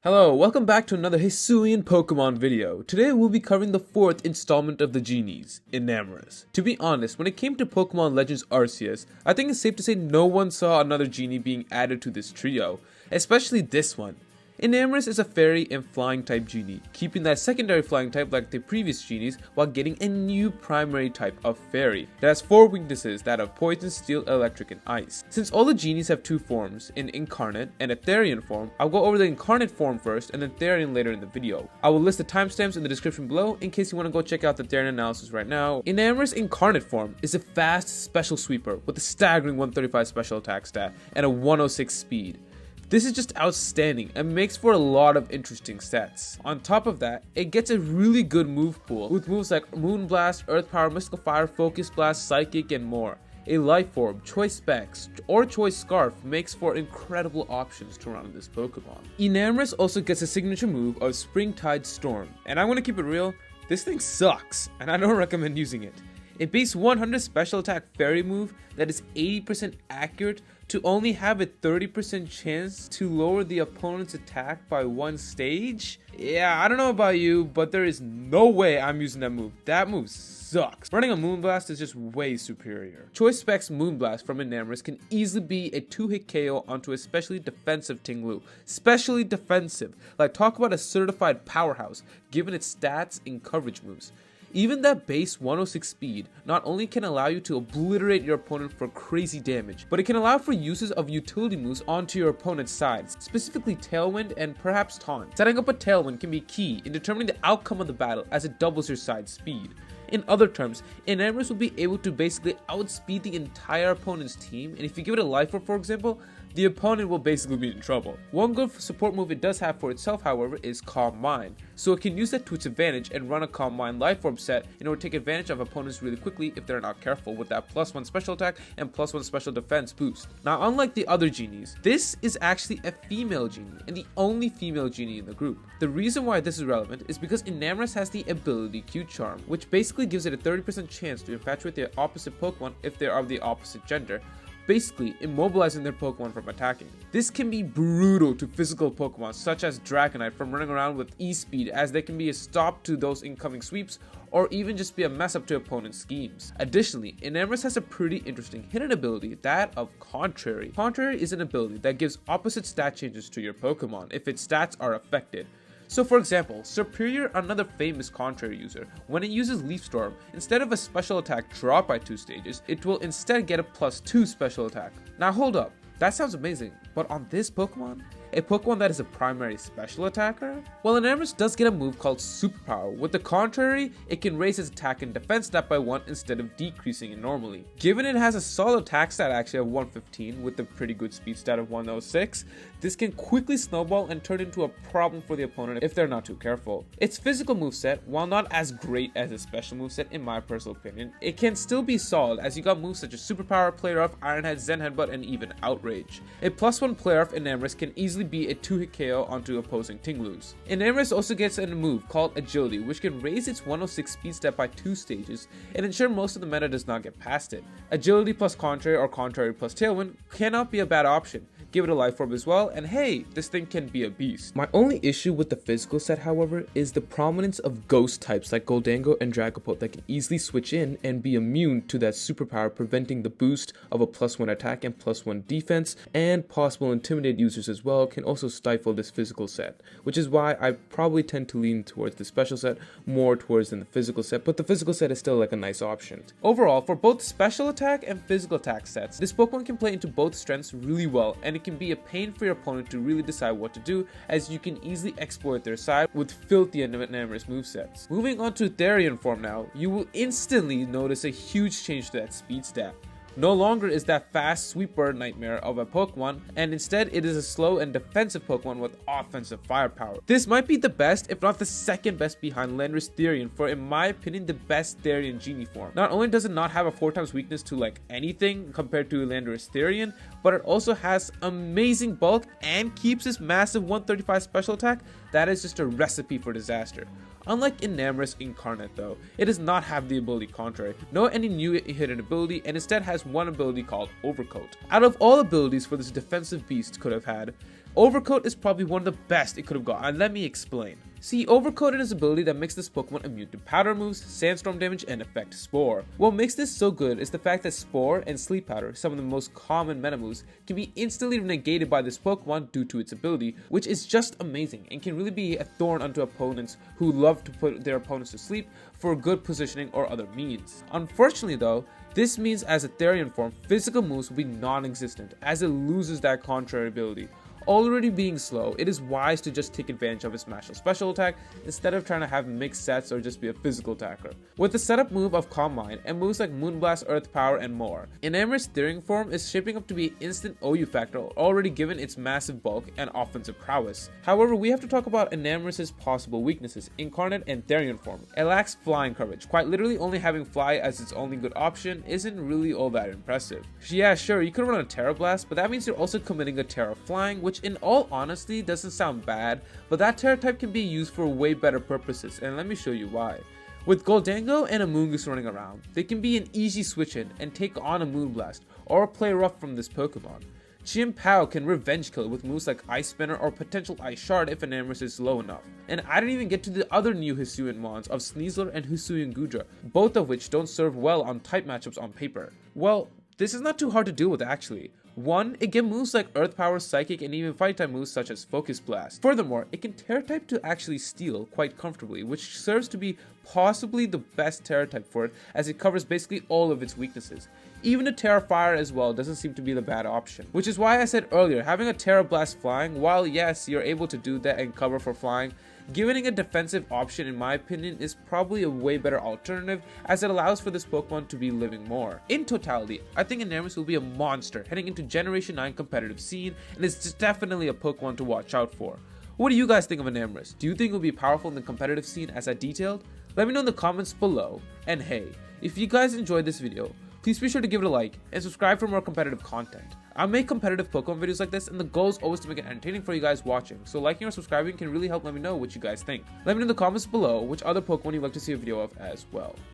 Hello, welcome back to another hisuian Pokemon video. Today we'll be covering the 4th installment of the genies, Enamorus. To be honest, when it came to Pokemon Legends Arceus, I think it's safe to say no one saw another genie being added to this trio, especially this one. Enamorus is a fairy and flying type genie, keeping that secondary flying type like the previous genies while getting a new primary type of fairy that has 4 weaknesses that of poison, steel, electric, and ice. Since all the genies have 2 forms, an incarnate and a Therian form, I'll go over the incarnate form first and then Therian later in the video. I will list the timestamps in the description below in case you want to go check out the Therian analysis right now. Enamorus incarnate form is a fast special sweeper with a staggering 135 special attack stat and a 106 speed. This is just outstanding and makes for a lot of interesting stats. On top of that, it gets a really good move pool with moves like Moonblast, Earth Power, Mystical Fire, Focus Blast, Psychic, and more. A Life Orb, Choice Specs, or Choice Scarf makes for incredible options to run this Pokemon. Enamorus also gets a signature move of Springtide Storm, and I'm gonna keep it real, this thing sucks, and I don't recommend using it. A base 100 special attack fairy move that is 80% accurate to only have a 30% chance to lower the opponent's attack by 1 stage? Yeah, I don't know about you, but there is no way I'm using that move. That move sucks. Running a Moonblast is just way superior. Choice Specs Moonblast from Enamorus can easily be a 2-hit KO onto a specially defensive Tinglu. Specially defensive. Like, talk about a certified powerhouse, given its stats and coverage moves. Even that base 106 speed not only can allow you to obliterate your opponent for crazy damage, but it can allow for uses of utility moves onto your opponent's sides, specifically Tailwind and perhaps Taunt. Setting up a Tailwind can be key in determining the outcome of the battle as it doubles your side speed. In other terms, Enamorus will be able to basically outspeed the entire opponent's team, and if you give it a Life Orb for example, the opponent will basically be in trouble. One good support move it does have for itself, however, is Calm Mind, so it can use that to its advantage and run a Calm Mind Life Orb set in order to take advantage of opponents really quickly if they're not careful with that +1 special attack and +1 special defense boost. Now, unlike the other genies, this is actually a female genie and the only female genie in the group. The reason why this is relevant is because Enamorus has the ability Q-Charm, which basically gives it a 30% chance to infatuate the opposite Pokemon if they are of the opposite gender, basically immobilizing their Pokemon from attacking. This can be brutal to physical Pokemon such as Dragonite from running around with E-Speed, as they can be a stop to those incoming sweeps or even just be a mess up to opponent schemes. Additionally, Enamorus has a pretty interesting hidden ability, that of Contrary. Contrary is an ability that gives opposite stat changes to your Pokemon if its stats are affected. So for example, Superior, another famous Contrary user, when it uses Leaf Storm, instead of a special attack drop by 2 stages, it will instead get a +2 special attack. Now hold up, that sounds amazing, but on this Pokemon? A Pokemon that is a primary special attacker? Well, Enamorus does get a move called Superpower. With the Contrary, it can raise its attack and defense stat by 1 instead of decreasing it normally. Given it has a solid attack stat actually of 115 with a pretty good speed stat of 106, this can quickly snowball and turn into a problem for the opponent if they're not too careful. Its physical moveset, while not as great as its special moveset in my personal opinion, it can still be solid as you got moves such as Superpower, Play Rough, Iron Head, Zen Headbutt, and even Outrage. A +1 Play Rough Enamorus can easily be a 2-hit KO onto opposing Tinglus. Enamorus also gets a move called Agility, which can raise its 106 speed stat by 2 stages and ensure most of the meta does not get past it. Agility plus Contrary or Contrary plus Tailwind cannot be a bad option. Give it a Life Orb as well, and hey, this thing can be a beast. My only issue with the physical set, however, is the prominence of ghost types like Goldango and Dragapult that can easily switch in and be immune to that superpower, preventing the boost of a +1 attack and +1 defense, and possible Intimidate users as well can also stifle this physical set, which is why I probably tend to lean towards the special set more towards than the physical set, but the physical set is still like a nice option. Overall, for both special attack and physical attack sets, this Pokemon can play into both strengths really well, and it can be a pain for your opponent to really decide what to do, as you can easily exploit their side with filthy Enamorus movesets. Moving on to Therian form now, you will instantly notice a huge change to that speed stat. No longer is that fast sweeper nightmare of a Pokemon, and instead it is a slow and defensive Pokemon with offensive firepower. This might be the best, if not the second best behind Landorus Therian, for in my opinion the best Therian genie form. Not only does it not have a 4x weakness to like anything compared to Landorus Therian, but it also has amazing bulk and keeps its massive 135 special attack. That is just a recipe for disaster. Unlike Enamorus Incarnate though, it does not have the ability Contrary, nor any new hidden ability, and instead has one ability called Overcoat. Out of all abilities for this defensive beast could have had, Overcoat is probably one of the best it could have got, and let me explain. See, Overcoat is an ability that makes this Pokemon immune to powder moves, sandstorm damage, and effect Spore. What makes this so good is the fact that Spore and Sleep Powder, some of the most common meta moves, can be instantly negated by this Pokemon due to its ability, which is just amazing and can really be a thorn unto opponents who love to put their opponents to sleep for good positioning or other means. Unfortunately though, this means as a Therian form, physical moves will be non-existent as it loses that contrary ability. Already being slow, it is wise to just take advantage of its magical special attack instead of trying to have mixed sets or just be a physical attacker. With the setup move of Calm Mind and moves like Moonblast, Earth Power, and more, Enamorus Therian form is shaping up to be an instant OU factor already given its massive bulk and offensive prowess. However, we have to talk about Enamorus' possible weaknesses. Incarnate and Therian form, it lacks flying coverage. Quite literally, only having fly as its only good option isn't really all that impressive. Yeah, sure, you could run a Terra Blast, but that means you're also committing a Terra Flying, which in all honesty doesn't sound bad, but that Terra type can be used for way better purposes, and let me show you why. With Goldango and Amoonguss running around, they can be an easy switch in and take on a Moonblast, or play rough from this Pokemon. Chien-Pao can revenge kill with moves like Ice Spinner or potential Ice Shard if Enamorus is low enough. And I didn't even get to the other new hisuian mons of Sneasler and Hisuian Gudra, both of which don't serve well on type matchups on paper. Well, this is not too hard to deal with actually. 1. It can moves like Earth Power, Psychic, and even Fight type moves such as Focus Blast. Furthermore, it can Terra type to actually steal quite comfortably, which serves to be possibly the best Terra type for it as it covers basically all of its weaknesses. Even a Terra Fire as well doesn't seem to be the bad option, which is why I said earlier, having a Terra Blast flying, while yes, you're able to do that and cover for flying, giving a defensive option in my opinion is probably a way better alternative as it allows for this Pokemon to be living more. In totality, I think Enamorus will be a monster heading into Generation 9 competitive scene and is definitely a Pokemon to watch out for. What do you guys think of Enamorus? Do you think it will be powerful in the competitive scene as I detailed? Let me know in the comments below, and hey, if you guys enjoyed this video, please be sure to give it a like and subscribe for more competitive content. I make competitive Pokemon videos like this and the goal is always to make it entertaining for you guys watching, so liking or subscribing can really help let me know what you guys think. Let me know in the comments below which other Pokemon you'd like to see a video of as well.